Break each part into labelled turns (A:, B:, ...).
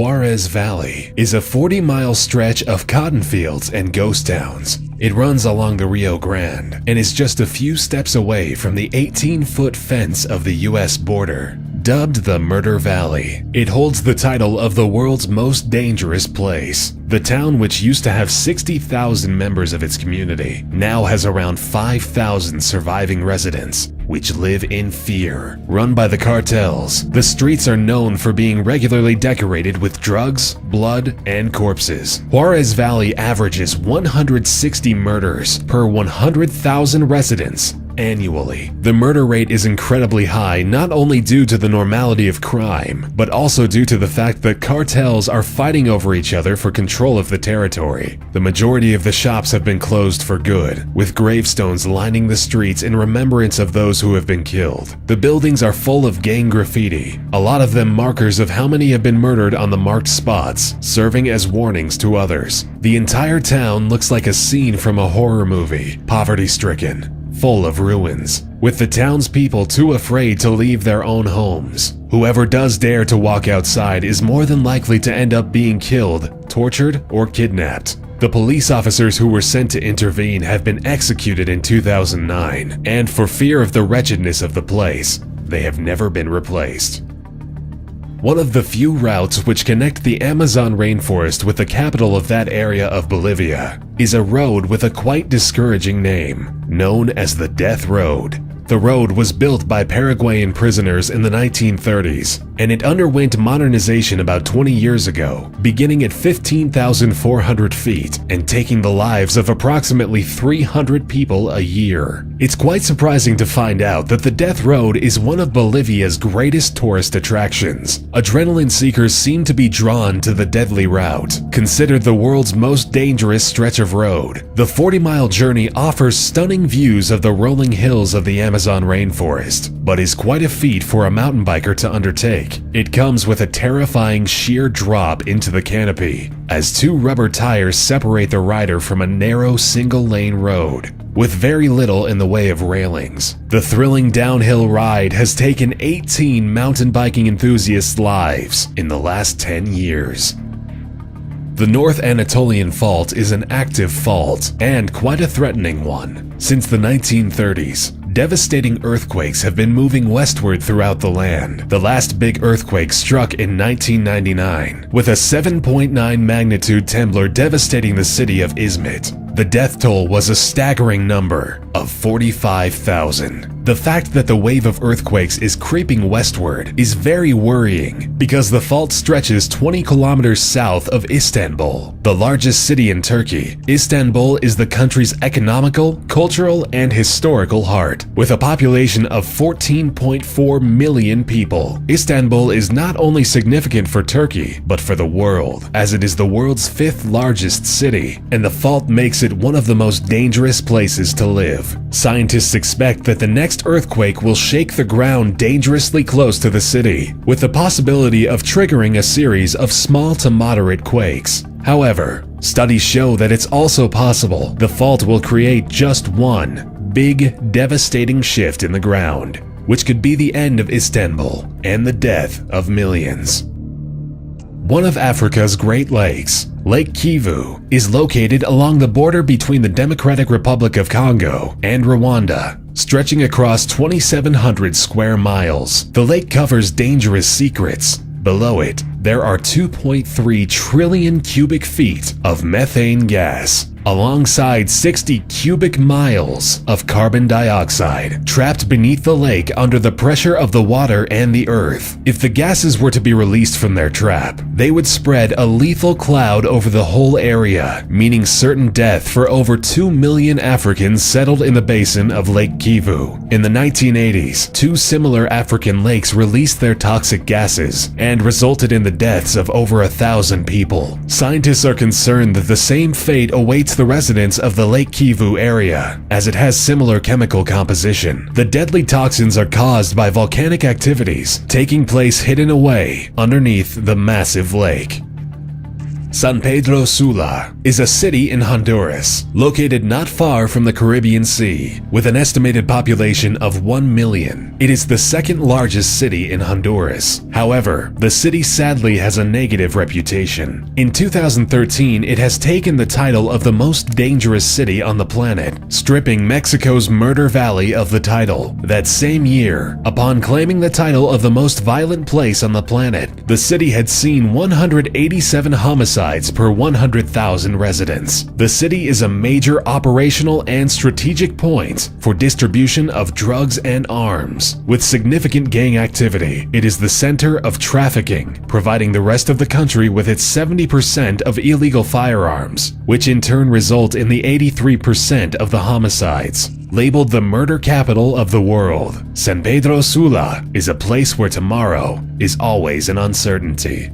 A: Juarez Valley is a 40-mile stretch of cotton fields and ghost towns. It runs along the Rio Grande and is just a few steps away from the 18-foot fence of the U.S. border. Dubbed the Murder Valley, it holds the title of the world's most dangerous place. The town, which used to have 60,000 members of its community, now has around 5,000 surviving residents, which live in fear. Run by the cartels, the streets are known for being regularly decorated with drugs, blood, and corpses. Juarez Valley averages 160 murders per 100,000 residents annually. The murder rate is incredibly high, not only due to the normality of crime, but also due to the fact that cartels are fighting over each other for control of the territory. The majority of the shops have been closed for good, with gravestones lining the streets in remembrance of those who have been killed. The buildings are full of gang graffiti, a lot of them markers of how many have been murdered on the marked spots, serving as warnings to others. The entire town looks like a scene from a horror movie, poverty-stricken, full of ruins, with the townspeople too afraid to leave their own homes. Whoever does dare to walk outside is more than likely to end up being killed, tortured, or kidnapped. The police officers who were sent to intervene have been executed in 2009, and for fear of the wretchedness of the place, they have never been replaced. One of the few routes which connect the Amazon rainforest with the capital of that area of Bolivia is a road with a quite discouraging name, known as the Death Road. The road was built by Paraguayan prisoners in the 1930s, and it underwent modernization about 20 years ago, beginning at 15,400 feet and taking the lives of approximately 300 people a year. It's quite surprising to find out that the Death Road is one of Bolivia's greatest tourist attractions. Adrenaline seekers seem to be drawn to the deadly route, considered the world's most dangerous stretch of road. The 40-mile journey offers stunning views of the rolling hills of the Amazon rainforest, but is quite a feat for a mountain biker to undertake. It comes with a terrifying sheer drop into the canopy, as two rubber tires separate the rider from a narrow single-lane road, with very little in the way of railings. The thrilling downhill ride has taken 18 mountain biking enthusiasts' lives in the last 10 years. The North Anatolian Fault is an active fault, and quite a threatening one. Since the 1930s, devastating earthquakes have been moving westward throughout the land. The last big earthquake struck in 1999, with a 7.9 magnitude tremor devastating the city of Izmit. The death toll was a staggering number of 45,000. The fact that the wave of earthquakes is creeping westward is very worrying because the fault stretches 20 kilometers south of Istanbul, the largest city in Turkey. Istanbul is the country's economical, cultural, and historical heart. With a population of 14.4 million people, Istanbul is not only significant for Turkey, but for the world, as it is the world's 5th largest city, and the fault makes it one of the most dangerous places to live. Scientists expect that the next earthquake will shake the ground dangerously close to the city, with the possibility of triggering a series of small to moderate quakes. However, studies show that it's also possible the fault will create just one big, devastating shift in the ground, which could be the end of Istanbul and the death of millions. One of Africa's Great Lakes, Lake Kivu, is located along the border between the Democratic Republic of Congo and Rwanda, stretching across 2,700 square miles. The lake covers dangerous secrets. Below it, there are 2.3 trillion cubic feet of methane gas, alongside 60 cubic miles of carbon dioxide trapped beneath the lake under the pressure of the water and the earth. If the gases were to be released from their trap, they would spread a lethal cloud over the whole area, meaning certain death for over 2 million Africans settled in the basin of Lake Kivu. In the 1980s, 2 similar African lakes released their toxic gases and resulted in the deaths of over 1,000 people. Scientists are concerned that the same fate awaits the residents of the Lake Kivu area, as it has similar chemical composition. The deadly toxins are caused by volcanic activities taking place hidden away underneath the massive lake. San Pedro Sula is a city in Honduras, located not far from the Caribbean Sea, with an estimated population of 1 million. It is the second largest city in Honduras. However, the city sadly has a negative reputation. In 2013, it has taken the title of the most dangerous city on the planet, stripping Mexico's Murder Valley of the title. That same year, upon claiming the title of the most violent place on the planet, the city had seen 187 homicides per 100,000 residents. The city is a major operational and strategic point for distribution of drugs and arms. With significant gang activity, it is the center of trafficking, providing the rest of the country with its 70% of illegal firearms, which in turn result in the 83% of the homicides. Labeled the murder capital of the world, San Pedro Sula is a place where tomorrow is always an uncertainty.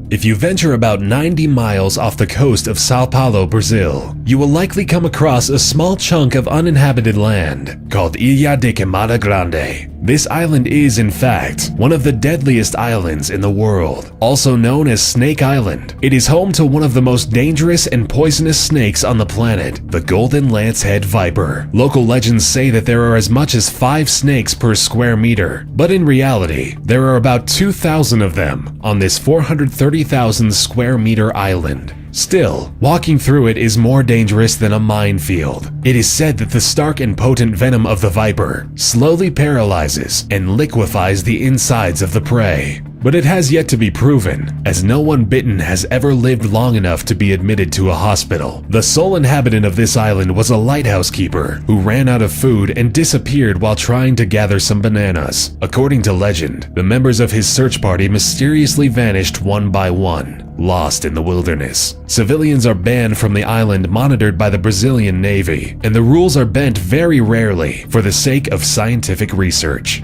A: If you venture about 90 miles off the coast of Sao Paulo, Brazil, you will likely come across a small chunk of uninhabited land called Ilha de Queimada Grande. This island is, in fact, one of the deadliest islands in the world, also known as Snake Island. It is home to one of the most dangerous and poisonous snakes on the planet, the golden lancehead viper. Local legends say that there are as much as 5 snakes per square meter, but in reality, there are about 2,000 of them on this 430,000 square meter island. Still, walking through it is more dangerous than a minefield. It is said that the stark and potent venom of the viper slowly paralyzes and liquefies the insides of the prey. But it has yet to be proven, as no one bitten has ever lived long enough to be admitted to a hospital. The sole inhabitant of this island was a lighthouse keeper who ran out of food and disappeared while trying to gather some bananas. According to legend, the members of his search party mysteriously vanished one by one, lost in the wilderness. Civilians are banned from the island, monitored by the Brazilian Navy, and the rules are bent very rarely for the sake of scientific research.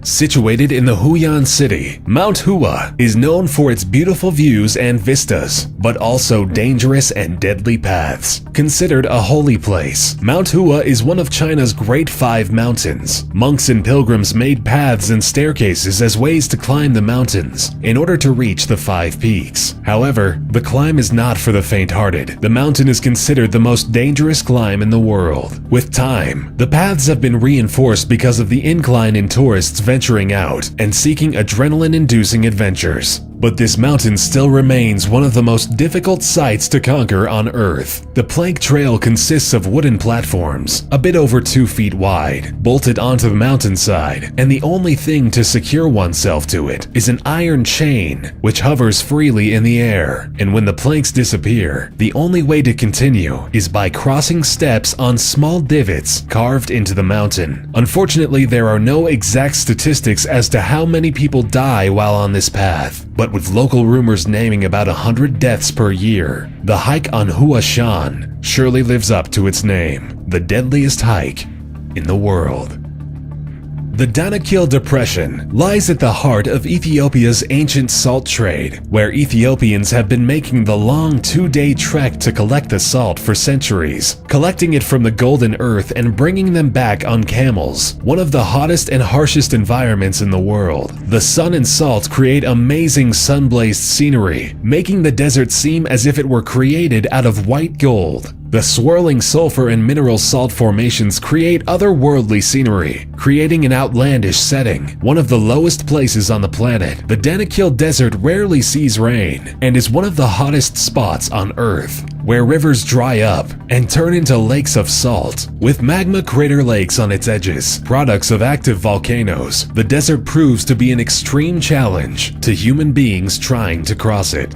A: Situated in the Huyan city, Mount Hua is known for its beautiful views and vistas, but also dangerous and deadly paths. Considered a holy place, Mount Hua is one of China's Great Five Mountains. Monks and pilgrims made paths and staircases as ways to climb the mountains in order to reach the 5 peaks. However, the climb is not for the faint-hearted. The mountain is considered the most dangerous climb in the world. With time, the paths have been reinforced because of the incline in tourists venturing out and seeking adrenaline-inducing adventures. But this mountain still remains one of the most difficult sites to conquer on Earth. The plank trail consists of wooden platforms, a bit over 2 feet wide, bolted onto the mountainside, and the only thing to secure oneself to it is an iron chain, which hovers freely in the air. And when the planks disappear, the only way to continue is by crossing steps on small divots carved into the mountain. Unfortunately, there are no exact statistics as to how many people die while on this path, but with local rumors naming about 100 deaths per year, the hike on Hua Shan surely lives up to its name, the deadliest hike in the world. The Danakil Depression lies at the heart of Ethiopia's ancient salt trade, where Ethiopians have been making the long 2-day trek to collect the salt for centuries, collecting it from the golden earth and bringing them back on camels, one of the hottest and harshest environments in the world. The sun and salt create amazing sun-blazed scenery, making the desert seem as if it were created out of white gold. The swirling sulfur and mineral salt formations create otherworldly scenery, creating an outlandish setting. One of the lowest places on the planet, the Danakil Desert rarely sees rain and is one of the hottest spots on Earth, where rivers dry up and turn into lakes of salt. With magma crater lakes on its edges, products of active volcanoes, the desert proves to be an extreme challenge to human beings trying to cross it.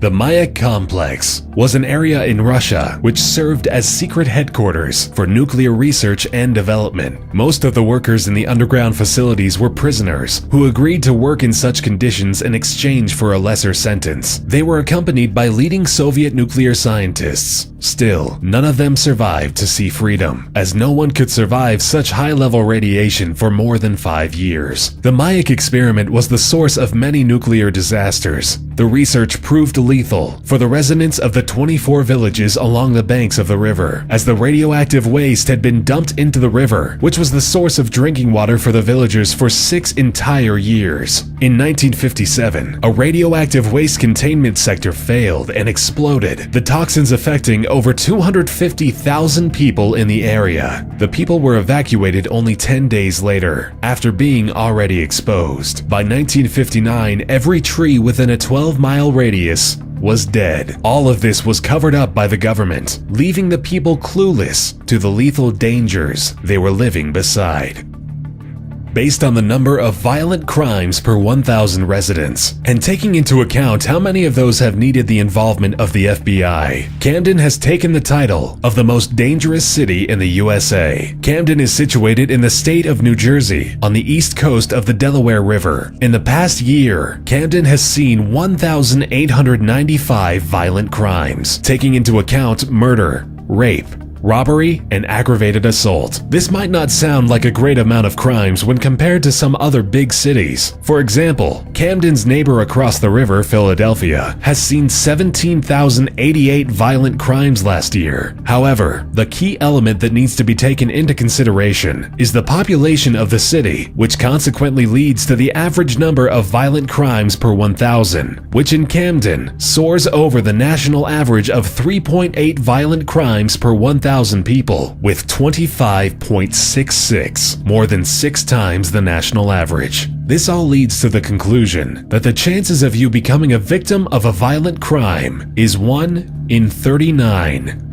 A: The Mayak Complex was an area in Russia which served as secret headquarters for nuclear research and development. Most of the workers in the underground facilities were prisoners who agreed to work in such conditions in exchange for a lesser sentence. They were accompanied by leading Soviet nuclear scientists. Still, none of them survived to see freedom, as no one could survive such high-level radiation for more than 5 years. The Mayak experiment was the source of many nuclear disasters. The research proved lethal for the residents of the 24 villages along the banks of the river, as the radioactive waste had been dumped into the river, which was the source of drinking water for the villagers for 6 entire years. In 1957, a radioactive waste containment sector failed and exploded, the toxins affecting over 250,000 people in the area. The people were evacuated only 10 days later, after being already exposed. By 1959, every tree within a 12-mile radius was dead. All of this was covered up by the government, leaving the people clueless to the lethal dangers they were living beside. Based on the number of violent crimes per 1,000 residents, and taking into account how many of those have needed the involvement of the FBI, Camden has taken the title of the most dangerous city in the USA. Camden is situated in the state of New Jersey, on the east coast of the Delaware River. In the past year, Camden has seen 1,895 violent crimes, taking into account murder, rape, robbery, and aggravated assault. This might not sound like a great amount of crimes when compared to some other big cities. For example, Camden's neighbor across the river, Philadelphia, has seen 17,088 violent crimes last year. However, the key element that needs to be taken into consideration is the population of the city, which consequently leads to the average number of violent crimes per 1,000, which in Camden soars over the national average of 3.8 violent crimes per 1,000 people, with 25.66, more than 6 times the national average. This all leads to the conclusion that the chances of you becoming a victim of a violent crime is 1 in 39.